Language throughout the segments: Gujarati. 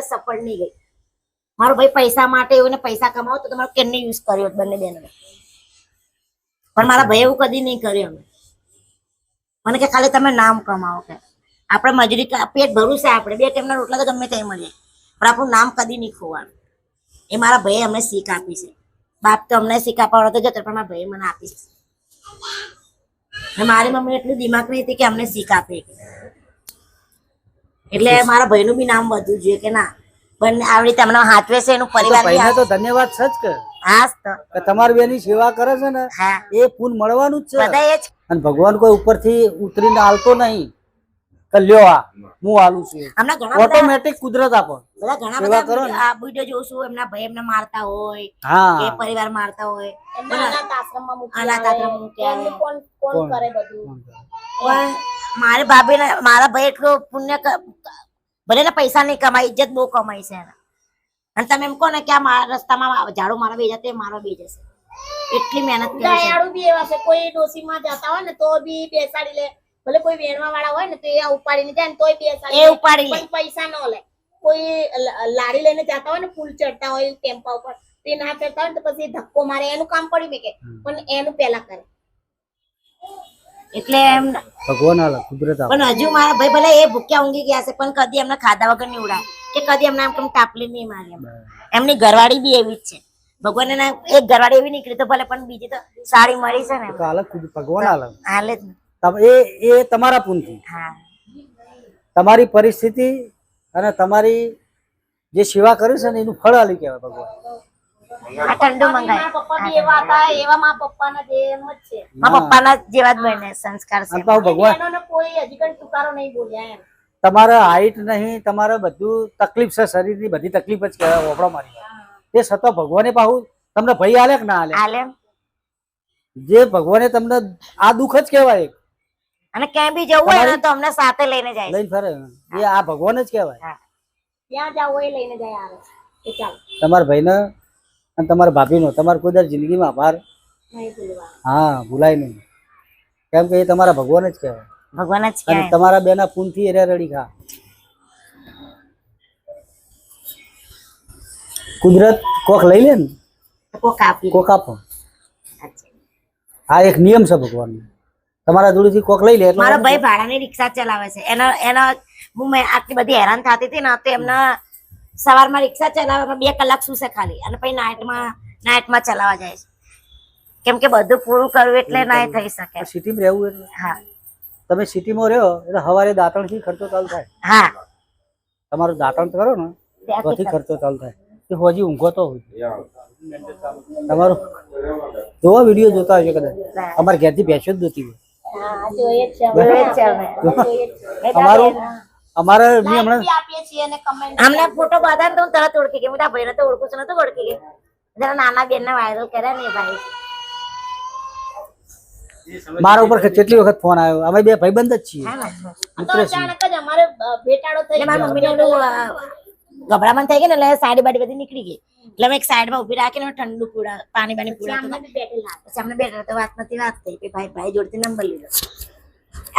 સફળ નહીં ગઈ. મારો ભાઈ પૈસા માટે એવું ને પૈસા કમાવો તો તમારો કેમને યુઝ કર્યો બંને બેનો, પણ મારા ભાઈ એવું કદી નહીં કર્યું. મને કે ખાલી તમે નામ કમાવો, કે આપણે મજૂરી પેટ ભરું છે, આપણે 2 ટાઈમના રોટલા તો ગમે ત્યાં મળે, પણ આપણું નામ કદી નહીં ખોવાનું. એ મારા ભાઈએ અમને શીખ આપી છે. બાપ તો અમને શીખ આપવાનો તો જતો, પણ મારા ભાઈએ મને આપી છે. મારી મમ્મી એટલું દિમાગ નહીં હતી કે અમને શીખ આપે, એટલે મારા ભાઈનું બી નામ વધવું જોઈએ કે ના બંને આવી રીતે અમને હાથવે છે, એનું પરિવાર તો ધન્યવાદ સચ કે હા કે તમારી બેની સેવા કરે છે ને, એ પુન મળવાનું જ છે બધા એ જ. અને ભગવાન કોઈ ઉપરથી ઉતરીને આલતો નહીં કે લ્યો આ હું આલું છું, હમણાં ઘણા બધા ઓટોમેટિક કુદરત આપો. બધા ઘણા બધા આ વિડિયો જોઉં છું, એમના ભાઈ એમને મારતા હોય, એ પરિવાર મારતા હોય, અનાથ આશ્રમમાં મૂક્યા, કોણ કરે બધું. પણ મારી ભાભીને મારા ભાઈ એટલું પુણ્ય, ભલે ને પૈસા નહીં કમાય, ઇજ્જત બહુ કમાઈ છે. અને તમે એમ કહો ને કે આ મારા રસ્તામાં ઝાડુ મારા બે જશે, મારો બે જશે, એટલી મહેનત કરી. દયાળુ બી એવા છે, કોઈ ડોસીમાં જતા હોય ને તો બી બેસાડી લે, ભલે કોઈ વેણવા વાળા હોય ને તો એ ઉપાડીને જાય ને તોય બેસાડી, એ ઉપાડી લે, પૈસા ન લે. કોઈ લાડી લઈને જતા હોય ને, ફૂલ ચડતા હોય ટેમ્પા ઉપર, તે ના ચડતા હોય તો પછી ધક્કો મારે, એનું કામ પડ્યું મેં કે, પણ એનું પેલા કરે. એટલે એમ ભગવાન આલે કુદરત આપે. પણ હજુ મારા ભાઈ ભલે એ ભૂખ્યા ઊંઘી ગયા છે, પણ કદી એમને ખાધા વગર નહીં ઉડાય, કે કદી એમને આમ તાપલી નહીં મારી. એમની ઘરવાળી બી એવી જ છે. ભગવાન એના એક ઘરવાળી એવી નીકળી તો ભલે, પણ બીજી તો સારી મળી છે ને, ભગવાન આલે હાલે જ. એ તમારા પુણ્યથી, હા, તમારી પરિસ્થિતિ અને તમારી જે સેવા કરી છે ને એનું ફળ આલી કહેવાય ભગવાન. આ ઠંડુ મંગાય. પપ્પા બી એવા હતા, એવા મારા પપ્પાના જેમ જ છે. મારા પપ્પાના જેવા જ બને સંસ્કાર છે. ભગવાન કોઈ હજી કઈ તુકારો નહીં બોલ્યા એમ. તમારે હાઈટ નહીં, તમારે બધું તકલીફ છે, શરીરની બધી તકલીફ જ કહેવાય ઓપડો મારી. તે છતાં ભગવાને પાછું તમને ભય આલે કે ના આલે? આલે. જે ભગવાને તમને આ દુઃખ જ કહેવાય. અને ક્યાંય બી જવું હોય ને તો અમને સાથે લઈને જાય, લઈને ફરે, એ આ ભગવાન જ કહેવાય. ત્યાં જાવ હોય લઈને જાય આવે. એ ચાલ તમારા ભાઈને અને તમારા ભાભીનો તમારે કોઈ દર જિંદગીમાં આભાર નહીં ભૂલવા. હા, ભૂલાય નહીં, કેમ કે એ તમારા ભગવાન જ કહેવાય. ભગવાન જ અને તમારા બેના પૂનથી એરે રડી ખા. કુદરત કોક લઈ લે ને, કોક આપો. આ એક નિયમ છે ભગવાનનો. તમારા જોડેથી કોક લઈ લે. મારો ભાઈ ભાડાની રિક્ષા ચલાવે છે, એનો હું આટલી બધી હેરાન થતી હતી ને, તો એમના સવારમાં રિક્ષા ચલાવવામાં 2 કલાક શું છે ખાલી, અને પછી નાઇટમાં ચલાવવા જાય છે, કેમ કે બધું પૂરું કરવું એટલે ના થઈ શકે. સિટીમાં રહેવું એટલે હા, તમે સિટીમાં રહ્યો એટલે સવારે દાંતણ થી ખર્ચો ચાલુ થાય. હા, તમારું દાંતણ કરો ને ત્યાંથી ખર્ચો ચાલુ થાય. કે હોજી ઊંઘો તો તમારું જોવા વિડીયો જોતા હોય છે કદાચ, અમારે ઘેરથી ભેંસો જ દોતી હોય. અમારે હમણાં ફોટો બધાને તો તરત ઓળખી ગઈ. મોટા ભાઈને તો ઓળખું છું, નતું ઓળખી ગઈ. જરા નાના બેન ને વાયરલ કર્યા ને ભાઈ. મારા ઉપર કેટલી વખત ફોન આવ્યો. અમે 2 ભાઈબંધ જ છીએ. અચાનક જ અમારે ભેટાડો થઈ, મારી મમ્મીને ગભરામણ થઈ ગઈ ને, એટલે સાડી બાડી બધી નીકળી ગઈ. એટલે અમે એક સાઈડમાં ઉભી રાખીને ઠંડુ પૂડા પાણી બાણી પૂડા સામે બેઠા તો વાત નથી, વાત થઈ કે ભાઈ જોડતી નંબર લીધો.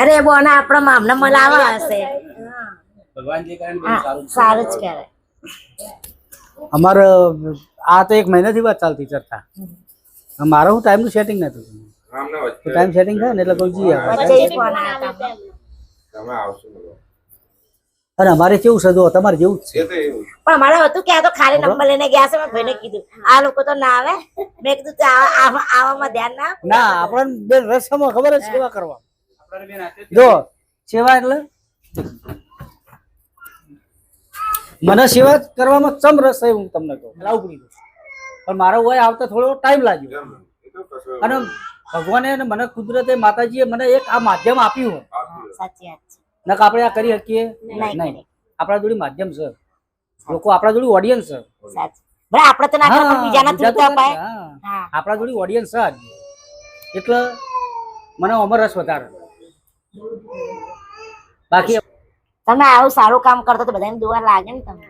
અરે બોને આપણો અમને મલાવા હશે, સારું જ કહેવાય. અમારે આ તો 1 મહિનાથી વાત ચાલતી ચર્ચા. મારે હું ટાઈમનું સેટિંગ નતું. ટાઈમ સેટિંગ થાય ને એટલે કોઈ જઈએ. અને અમારે કેવું છે, જો તમારે જેવું જ છે. પણ અમારે હતું કે આ તો ખાલી નંબર લઈને ગયા છે. મેં ભાઈને કીધું આ લોકો તો ના આવે. મેં કીધું આવામાં ધ્યાન ના, આપણને બેન રસમાં ખબર જ સેવા કરવા. જો સેવા એટલે મને સેવા કરવામાં ચમ રસ છે, હું તમને કહું લાવું પડી ગયું. પણ મારો હોય આવતા થોડો ટાઈમ લાગ્યો. અને ભગવાને મને કુદરતે માતાજીએ મને એક આ માધ્યમ આપ્યું. સાચી વાત છે. નક આપણે આ કરી શકીએ નહીં. આપણા જોડે માધ્યમ છે, લોકો આપણા જોડે ઓડિયન્સ છે. આપણે તો ના બીજાના થ્રુ અપાય. આપણા જોડે ઓડિયન્સ છે, એટલે મને અમર રસ વધારે. બાકી તમે આવું સારું કામ કરતો તો બધાને દુઆ લાગે ને તમને.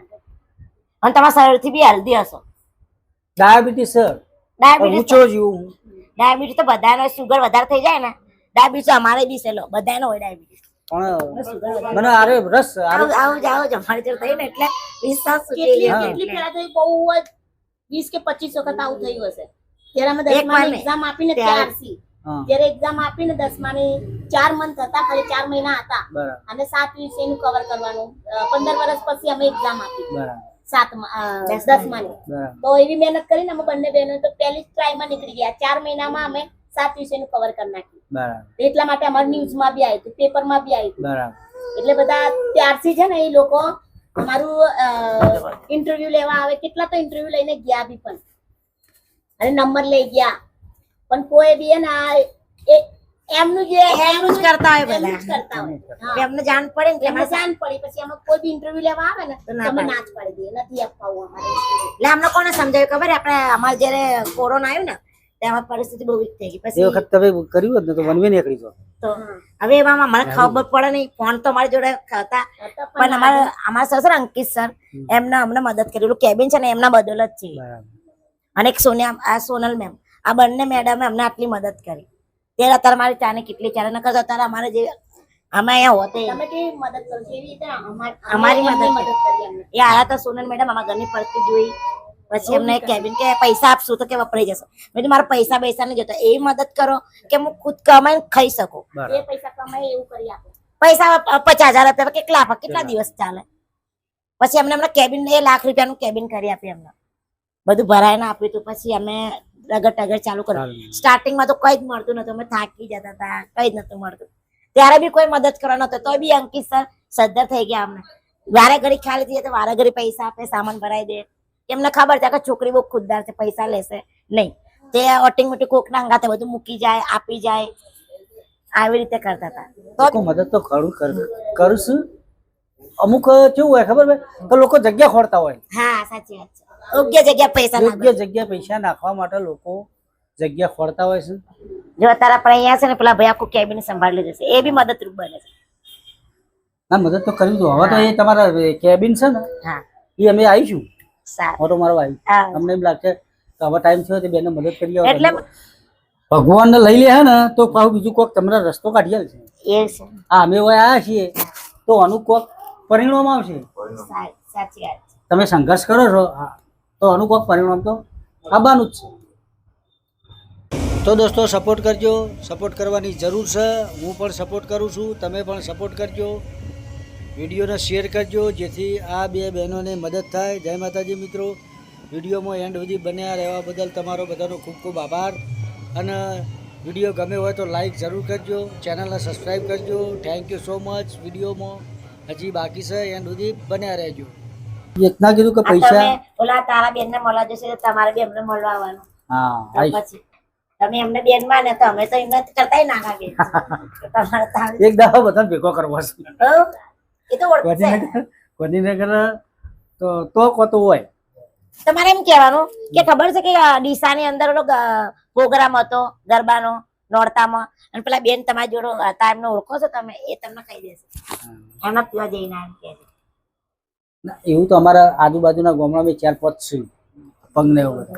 અને તમારા શરીરથી બી હેલ્ધી હશો. ડાયાબિટીસ છે, ડાયાબિટીસ તો બધાનો સુગર વધારે થઈ જાય ને, ડાયાબિટીસ અમારે બી છે, બધાનો હોય ડાયાબિટીસ. પણ મને આરે રસ આવું અમારી જોડે થયું ને એટલે વિશ્વાસ તૂટી ગયો. કેટલી પેલા તો બહુ જ 20 કે 25 વખત આવું થયું હશે. ત્યારે અમે 10માની એક્ઝામ આપીને ત્યારથી જ્યારે એક્ઝામ આપીને 10માની 4 મંથ હતા, ખાલી 4 મહિના હતા અને 7 વિષયનું કવર કરવાનું. 15 વર્ષ પછી અમે એક્ઝામ આપી 10માની. તો એવી મહેનત કરીને અમે બંને બહેનો તો પહેલી ટ્રાયમાં નીકળી ગયા. 4 મહિનામાં અમે 7 વિષયનું કવર કરી નાખ્યું. એટલા માટે અમારા ન્યૂઝમાં બી આવ્યું હતું, પેપરમાં બી આવ્યું હતું. એટલે બધા ત્યારથી છે ને એ લોકો અમારું ઇન્ટરવ્યુ લેવા આવે. કેટલા તો ઇન્ટરવ્યુ લઈને ગયા બી પણ અને નંબર લઈ ગયા, પણ કોઈ બી ને એમનું જ કરતા હોય બધા. એમને જાણ પડે ને એમને જાણ પડી પછી અમે કોઈ બી ઇન્ટરવ્યુ લેવા આવે ને તો અમે ના જ પાડી દઈએ, નથી અપાવું અમારે. એટલે અમને કોને સમજાવ્યું ખબર? આપણે અમારે જયારે કોરોના આવ્યું ને તેમાં પરિસ્થિતિ બહુ વીક થઈ ગઈ. પછી એ વખત તમે કર્યું હોત ને તો વનવે નીકળી જાવ. તો હવે એમાં મને ખબર પડે નહીં. ફોન તો અમારી જોડે હતા પણ અમારા સર અંકિત સર એમને અમને મદદ કરી. કેબિન છે ને એમના બદલ જ છે. અને એક સોનલ મેમ, આ બંને મેડમે અમને આટલી મદદ કરી. ત્યારે અત્યારે મારી ચાને કેટલી ચાલે ન કરતો અત્યારે અમારે જે અમે અહીંયા હોતે તમે કેવી મદદ કરો છો એવી રીતે અમારી મદદ કરી અમને. એ આયા તો સોનલ મેડમ અમારા ઘરની પરિસ્થિતિ જોઈ. પછી એમને કેબિન કે પૈસા આપશું તો કે વપરાઈ જશે. મેં કીધું મારા પૈસા નહીં જોતા, એવી મદદ કરો કે હું ખુદ કમાઈને ખાઈ શકું. એ પૈસા કમાય એવું કરી આપો. પૈસા 50,000 રૂપિયા કેટલા આપે, કેટલા દિવસ ચાલે. પછી અમને કેબિન 1 લાખ રૂપિયાનું કેબિન કરી આપ્યું. એમને બધું ભરાઈને આપ્યું હતું. પછી અમે ટગર ચાલુ કર્યું. સ્ટાર્ટિંગમાં તો કઈ જ મળતું નતું, અમે થાકી જતા હતા, કઈ જ નતું મળતું. ત્યારે બી કોઈ મદદ કરવા નતો, તો બી અંકિત સર સદ્ધર થઈ ગયા. અમને વારે ઘડી ખ્યાલ થઈ જાય તો વારે ઘડી પૈસા આપે, સામાન ભરાઈ દે. એમને ખબર છે કે છોકરી બહુ ખુદદાર છે, પૈસા લેશે નહીં. તે ઓટોમેટિક કોકના અંગાતે બધું મૂકી જાય, આપી જાય, આવી રીતે કરતા હતા. તો મદદ તો કરું છું. અમુક કેવું હોય ખબર કે લોકો જગ્યા ખોરતા હોય. હા સાચી વાત છે. યોગ્ય જગ્યા પૈસા નાખવા માટે લોકો જગ્યા ખોરતા હોય છે. જો અત્યારે આપણે અહીંયા છે ને પેલા ભાઈ આખું કેબિન સંભાળી લીધું છે, એ બી મદદરૂપ બને છે. ના મદદ તો કરી દો. હવે તો એ તમારા કેબિન છે ને, એ અમે આવીશું. ઓટો મારો આવી. અમને એમ લાગશે કે હવે ટાઈમ થયો બેને મદદ કરી આવો. એટલે ભગવાન ને લઈ લે હે ને તો પાછું બીજું કોક તમને રસ્તો કાઢી આલશે. એ છે. હા અમે આવ્યા છીએ તો આનું કોક પરિણામ આવશે. સાચી વાત. તમે સંઘર્ષ કરો છો તો આનું કોક પરિણામ તો આવવાનું જ છે. તો દોસ્તો સપોર્ટ કરજો. સપોર્ટ કરવાની જરૂર છે. હું પણ સપોર્ટ કરું છું, તમે પણ સપોર્ટ કરજો. વિડીયોને શેર કરજો જેથી આ બે બહેનોને મદદ થાય. જય માતાજી મિત્રો. વિડીયોમાં એન્ડ સુધી બન્યા રહેવા બદલ તમારો બધાનો ખૂબ ખૂબ આભાર. અને વિડીયો ગમે હોય તો લાઈક જરૂર કરજો, ચેનલને સબસ્ક્રાઈબ કરજો. Thank you so much. વિડીયોમાં હજી બાકી છે, એન્ડ સુધી બન્યા રહેજો. એટલા કીધું કે પૈસા ઓલા તારા બેનને મળવા જશે, તમારે બી એમને મળવા આવવાનું. હા પછી તમે એમને બેન માને તો અમે તો એમને કરતાય ના લાગે. તમારે એક દાડો બધા ભેગો કરવો છે. એ તો ગાંધીનગર તો કોતો હોય. તમારે એમ કહેવાનું કે ખબર છે કે ડીસાની અંદર ઓલો પ્રોગ્રામ હતો ગરબાનો નોરતામાં, અને પેલા બેન તમારી જોડે હતા, એમને ઓળખો છો તમે? એ તમને કહી દેશે. એમાં પીવા જઈને એમ કે એવું તો અમારા આજુબાજુના ગામડામાં 4-5 છે પગને એવું બધું.